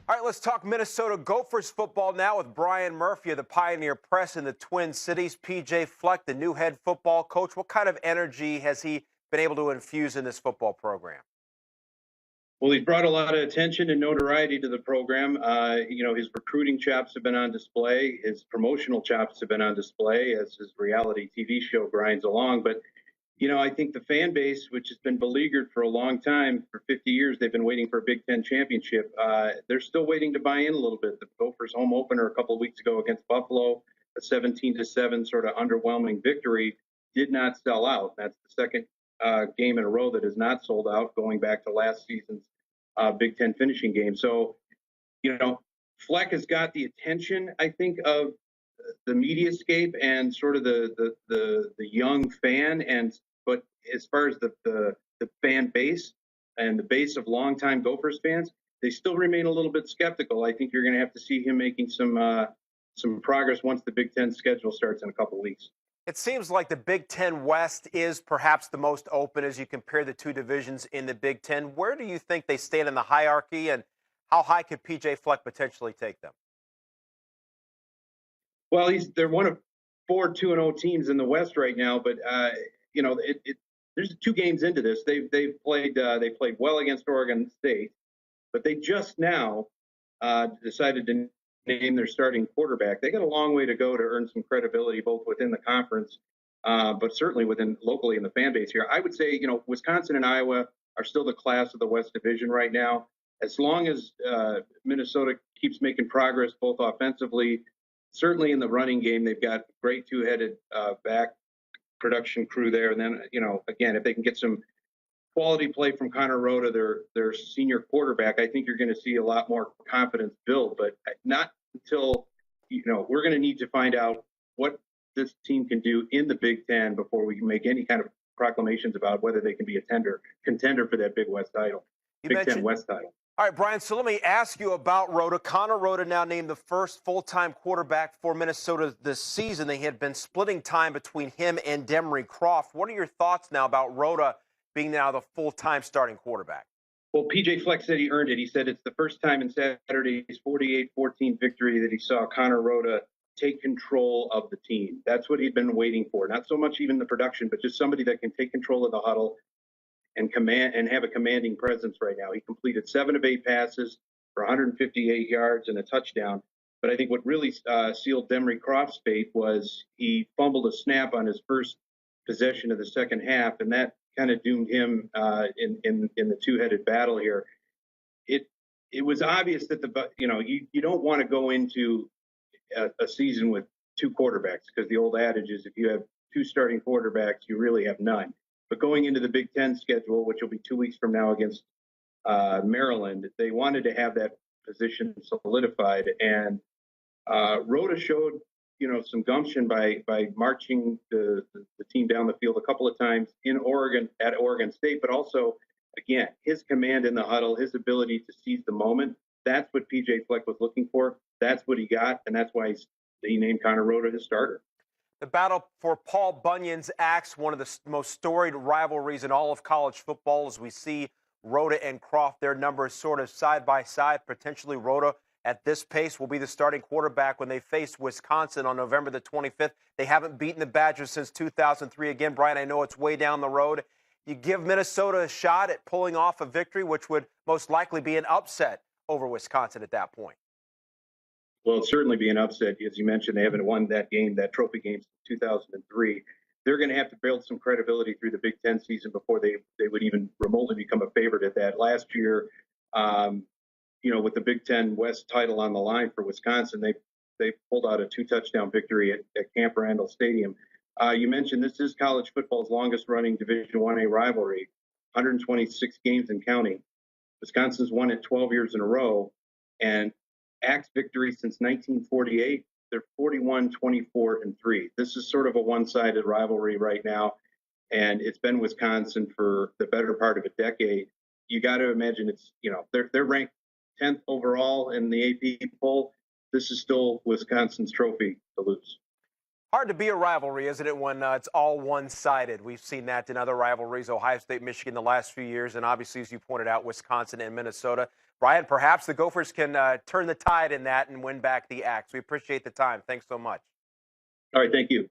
All right, let's talk Minnesota Gophers football now with Brian Murphy of the Pioneer Press in the Twin Cities. PJ Fleck, the new head football coach. What kind of energy has he been able to infuse in this football program? Well, he's brought a lot of attention and notoriety to the program. His recruiting chops have been on display. His promotional chops have been on display as his reality TV show grinds along. But, I think the fan base, which has been beleaguered for a long time, for 50 years, they've been waiting for a Big Ten championship. They're still waiting to buy in a little bit. The Gophers' home opener a couple of weeks ago against Buffalo, a 17-7 sort of underwhelming victory, did not sell out. That's the second game in a row that has not sold out, going back to last season's Big Ten finishing game. So, Fleck has got the attention, I think, of the mediascape and sort of the young fan. But as far as the fan base and the base of longtime Gophers fans, they still remain a little bit skeptical. I think you're going to have to see him making some progress once the Big Ten schedule starts in a couple of weeks. It seems like the Big Ten West is perhaps the most open as you compare the two divisions in the Big Ten. Where do you think they stand in the hierarchy, and how high could PJ Fleck potentially take them? Well, they're one of 4 2-0 teams in the West right now, but there's 2 games into this. They played well against Oregon State, but they just now decided to name their starting quarterback. They got a long way to go to earn some credibility, both within the conference, but certainly within locally in the fan base here. I would say, Wisconsin and Iowa are still the class of the West Division right now. As long as Minnesota keeps making progress, both offensively, certainly in the running game, they've got a great two-headed back production crew there. And then, again, if they can get some quality play from Connor Rhoda, their senior quarterback, I think you're going to see a lot more confidence build, but not until, we're going to need to find out what this team can do in the Big Ten before we can make any kind of proclamations about whether they can be a contender for that Big West title, Big Ten West title. All right, Brian, so let me ask you about Rhoda. Connor Rhoda now named the first full-time quarterback for Minnesota this season. They had been splitting time between him and Demery Croft. What are your thoughts now about Rhoda being now the full-time starting quarterback? Well, PJ Fleck said he earned it. He said it's the first time in Saturday's 48-14 victory that he saw Connor Rhoda take control of the team. That's what he'd been waiting for. Not so much even the production, but just somebody that can take control of the huddle and command and have a commanding presence right now. He completed 7 of 8 passes for 158 yards and a touchdown. But I think what really sealed Demery Croft's fate was he fumbled a snap on his first possession of the second half, and that kind of doomed him in the two-headed battle here. It was obvious that you don't want to go into a season with 2 quarterbacks, because the old adage is if you have 2 starting quarterbacks, you really have none. But going into the Big Ten schedule, which will be 2 weeks from now against Maryland, they wanted to have that position solidified. And Rhoda showed, some gumption by marching the team down the field a couple of times at Oregon State, but also, again, his command in the huddle, his ability to seize the moment. That's what PJ Fleck was looking for. That's what he got, and that's why he named Connor Rhoda his starter. The battle for Paul Bunyan's axe, one of the most storied rivalries in all of college football, as we see Rhoda and Croft, their numbers sort of side by side. Potentially Rhoda at this pace will be the starting quarterback when they face Wisconsin on November the 25th. They haven't beaten the Badgers since 2003. Again, Brian, I know it's way down the road. You give Minnesota a shot at pulling off a victory, which would most likely be an upset over Wisconsin at that point. Well, it'll certainly be an upset. As you mentioned, they haven't won that trophy game since 2003. They're going to have to build some credibility through the Big Ten season before they would even remotely become a favorite at that. Last year, with the Big Ten West title on the line for Wisconsin, they pulled out a 2-touchdown victory at Camp Randall Stadium. You mentioned this is college football's longest-running Division I-A rivalry, 126 games and counting. Wisconsin's won it 12 years in a row, and Axe victory since 1948, they're 41-24-3. This is sort of a one-sided rivalry right now, and it's been Wisconsin for the better part of a decade. You got to imagine they're ranked 10th overall in the AP poll. This is still Wisconsin's trophy to lose. Hard to be a rivalry, isn't it, when it's all one-sided? We've seen that in other rivalries, Ohio State, Michigan, the last few years, and obviously, as you pointed out, Wisconsin and Minnesota. Brian, perhaps the Gophers can turn the tide in that and win back the Axe. We appreciate the time. Thanks so much. All right, thank you.